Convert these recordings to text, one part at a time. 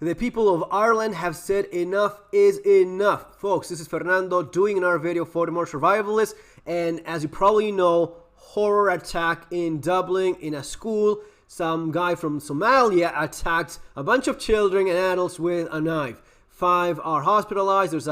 The people of Ireland have said enough is enough. Folks, this is Fernando doing another video for the more survivalists. And as you probably know, horror attack in Dublin in a school. Some guy from Somalia attacked a bunch of children and adults with a knife. 5 are hospitalized. There's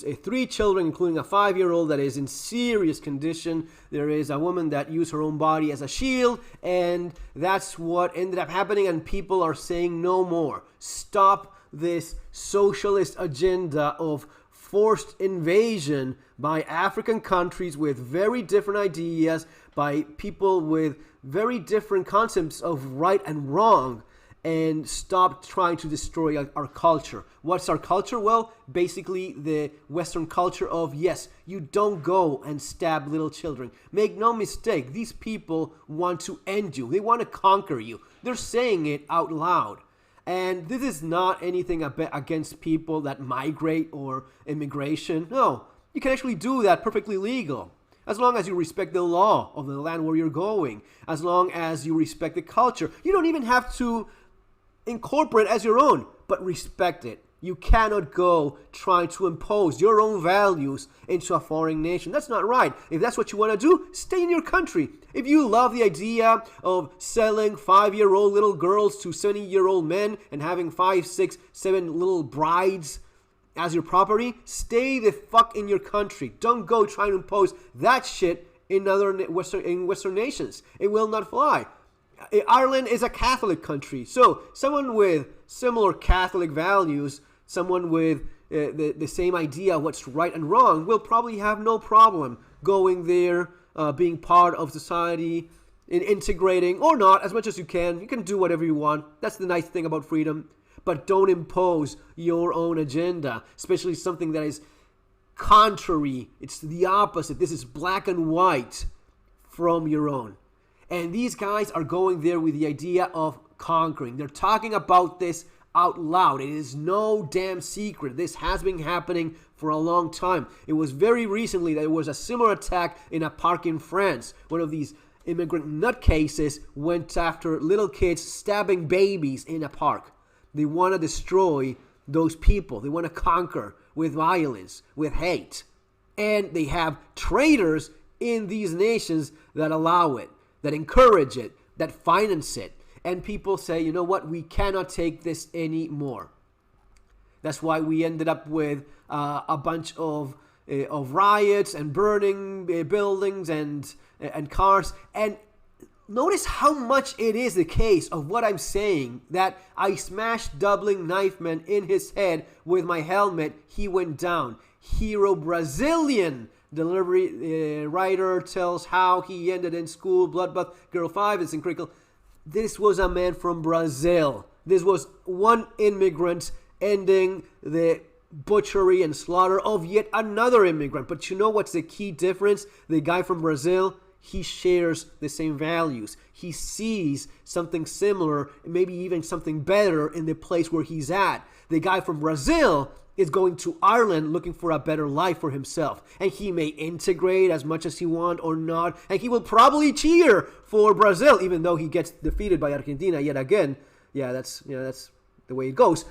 3 children, including a 5-year-old that is in serious condition. There is a woman that used her own body as a shield, and that's what ended up happening. And people are saying no more. Stop this socialist agenda of forced invasion by African countries with very different ideas, by people with very different concepts of right and wrong, and stop trying to destroy our culture. What's our culture? Well, basically the Western culture of, yes, you don't go and stab little children. Make no mistake, these people want to end you. They want to conquer you. They're saying it out loud. And this is not anything against people that migrate or immigration. No, you can actually do that perfectly legal. As long as you respect the law of the land where you're going. As long as you respect the culture. You don't even have to incorporate as your own, but respect it. You cannot go trying to impose your own values into a foreign nation. That's not right. If that's what you want to do, stay in your country. If you love the idea of selling 5-year-old little girls to 70-year-old men and having 5, 6, 7 little brides as your property, stay the fuck in your country. Don't go trying to impose that shit in Western nations. It will not fly. Ireland is a Catholic country, so someone with similar Catholic values, someone with the same idea of what's right and wrong, will probably have no problem going there, being part of society, integrating or not, as much as you can. You can do whatever you want. That's the nice thing about freedom. But don't impose your own agenda, especially something that is contrary. It's the opposite. This is black and white from your own. And these guys are going there with the idea of conquering. They're talking about this out loud. It is no damn secret. This has been happening for a long time. It was very recently that there was a similar attack in a park in France. One of these immigrant nutcases went after little kids stabbing babies in a park. They want to destroy those people. They want to conquer with violence, with hate. And they have traitors in these nations that allow it, that encourage it, that finance it. And people say, you know what, we cannot take this anymore. That's why we ended up with a bunch of riots and burning buildings and cars. And notice how much it is the case of what I'm saying, that I smashed Dublin Knifeman in his head with my helmet. He went down. Hero Brazilian delivery writer tells how he ended in school, bloodbath, girl 5 is in critical. This was a man from Brazil. This was one immigrant ending the butchery and slaughter of yet another immigrant. But you know what's the key difference? The guy from Brazil, he shares the same values. He sees something similar, maybe even something better in the place where he's at. The guy from Brazil is going to Ireland looking for a better life for himself. And he may integrate as much as he wants or not. And he will probably cheer for Brazil, even though he gets defeated by Argentina yet again. Yeah, that's the way it goes.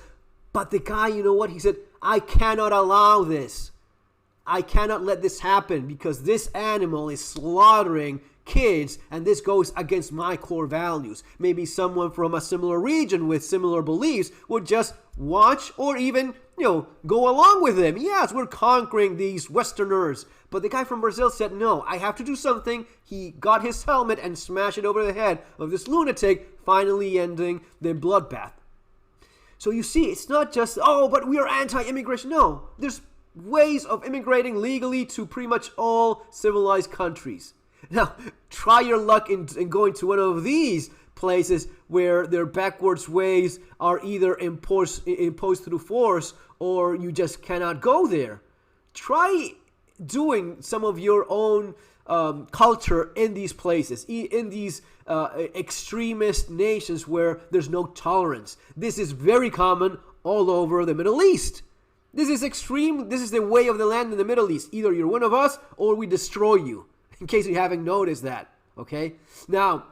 But the guy, you know what? He said, I cannot allow this. I cannot let this happen because this animal is slaughtering kids and this goes against my core values. Maybe someone from a similar region with similar beliefs would just watch or even, go along with them. Yes, we're conquering these Westerners. But the guy from Brazil said, no, I have to do something. He got his helmet and smashed it over the head of this lunatic, finally ending the bloodbath. So you see, it's not just, oh, but we are anti-immigration. No, there's ways of immigrating legally to pretty much all civilized countries. Now, try your luck in going to one of these places where their backwards ways are either imposed through force or you just cannot go there. Try doing some of your own culture in these places, in these extremist nations where there's no tolerance. This is very common all over the Middle East. This is extreme. This is the way of the land in the Middle East. Either you're one of us or we destroy you, in case you haven't noticed that. Okay? Now,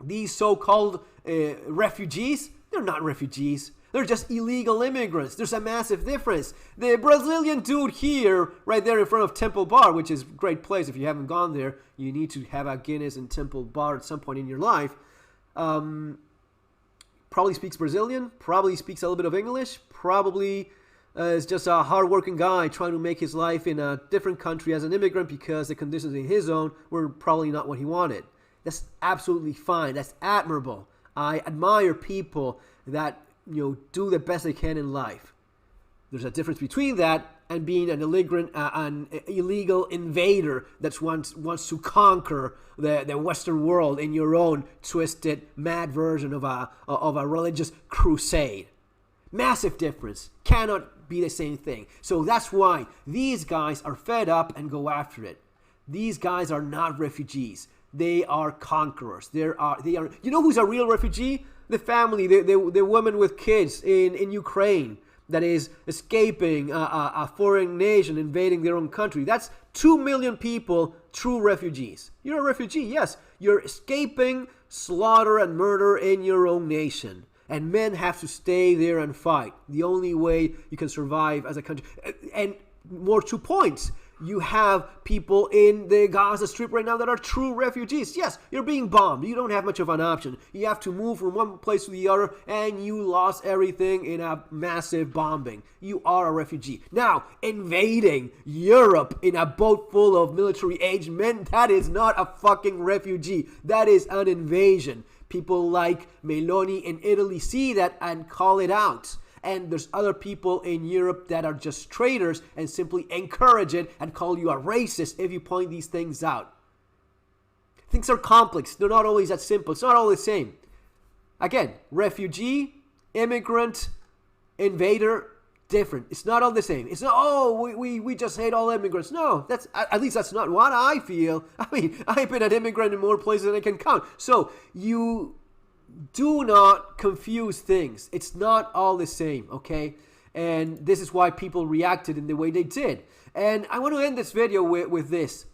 these so-called refugees, They're not refugees. They're just illegal immigrants. There's a massive difference. The Brazilian dude here, right there in front of Temple Bar, which is a great place. If you haven't gone there, you need to have a Guinness in Temple Bar at some point in your life. Probably speaks Brazilian, probably speaks a little bit of English, probably is just a hardworking guy trying to make his life in a different country as an immigrant because the conditions in his own were probably not what he wanted. That's absolutely fine. That's admirable. I admire people that do the best they can in life. There's a difference between that and being an illegal invader that wants to conquer the Western world in your own twisted, mad version of a religious crusade. Massive difference. Cannot be the same thing. So that's why these guys are fed up and go after it. These guys are not refugees. They are conquerors. They are. You know who's a real refugee? The family, the woman with kids in Ukraine that is escaping a foreign nation invading their own country. That's 2 million people, true refugees. You're a refugee, yes. You're escaping slaughter and murder in your own nation. And men have to stay there and fight. The only way you can survive as a country. And more to points. You have people in the Gaza Strip right now that are true refugees. Yes, you're being bombed. You don't have much of an option. You have to move from one place to the other, and you lost everything in a massive bombing. You are a refugee. Now, invading Europe in a boat full of military-aged men, that is not a fucking refugee. That is an invasion. People like Meloni in Italy see that and call it out. And there's other people in Europe that are just traitors and simply encourage it and call you a racist if you point these things out. Things are complex. They're not always that simple. It's not all the same. Again, refugee, immigrant, invader, different. It's not all the same. It's not, we just hate all immigrants. No, at least that's not what I feel. I mean, I've been an immigrant in more places than I can count. So you do not confuse things. It's not all the same, okay? And this is why people reacted in the way they did. And I want to end this video with this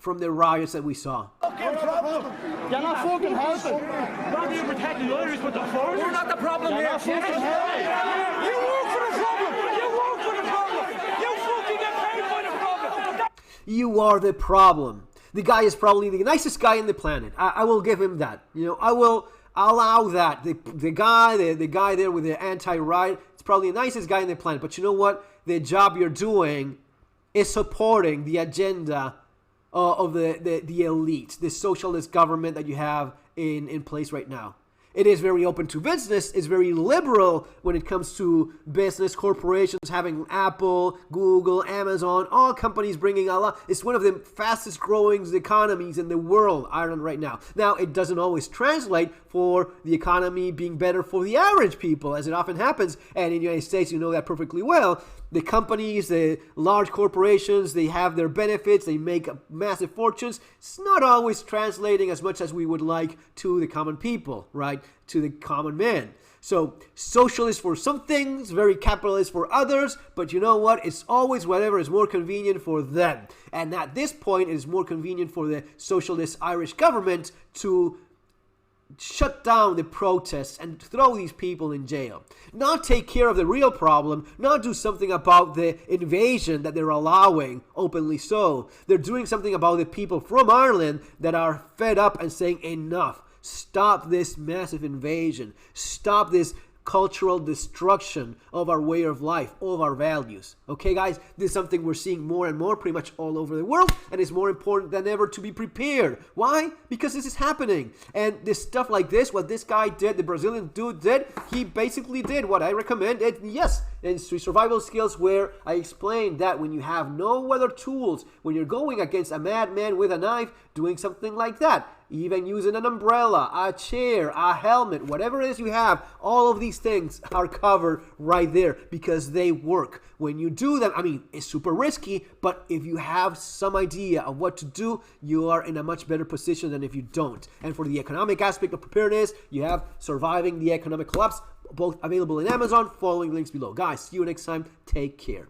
from the riots that we saw. Okay, problem. You're not fucking helping. Not you protecting the Irish, but the foreigners. We're not the problem here. You're not fucking helping. You work for the problem. You work for the problem. You fucking get paid by the problem. You are the problem. The guy is probably the nicest guy on the planet. I will give him that. I will allow that. The guy there with the anti-riot, it's probably the nicest guy on the planet. But you know what? The job you're doing is supporting the agenda of the elite, the socialist government that you have in place right now. It is very open to business. It's very liberal when it comes to business corporations having Apple, Google, Amazon, all companies bringing a lot. It's one of the fastest growing economies in the world, Ireland right now. Now, it doesn't always translate for the economy being better for the average people, as it often happens. And in the United States, you know that perfectly well. The companies, the large corporations, they have their benefits. They make massive fortunes. It's not always translating as much as we would like to the common people, right? To the common man. So socialist for some things, very capitalist for others. But you know what? It's always whatever is more convenient for them. And at this point, it is more convenient for the socialist Irish government to shut down the protests and throw these people in jail. Not take care of the real problem, not do something about the invasion that they're allowing, openly so. They're doing something about the people from Ireland that are fed up and saying enough. Stop this massive invasion. Stop this cultural destruction of our way of life, of our values. Okay, guys, this is something we're seeing more and more pretty much all over the world, and it's more important than ever to be prepared. Why? Because this is happening. And this stuff like this, what this guy did, the Brazilian dude did, he basically did what I recommend. And yes, it's survival skills where I explained that when you have no other tools, when you're going against a madman with a knife, doing something like that, even using an umbrella, a chair, a helmet, whatever it is you have, all of these things are covered right there because they work. When you do them, I mean, it's super risky, but if you have some idea of what to do, you are in a much better position than if you don't. And for the economic aspect of preparedness, you have Surviving the Economic Collapse, both available in Amazon, following links below. Guys, see you next time. Take care.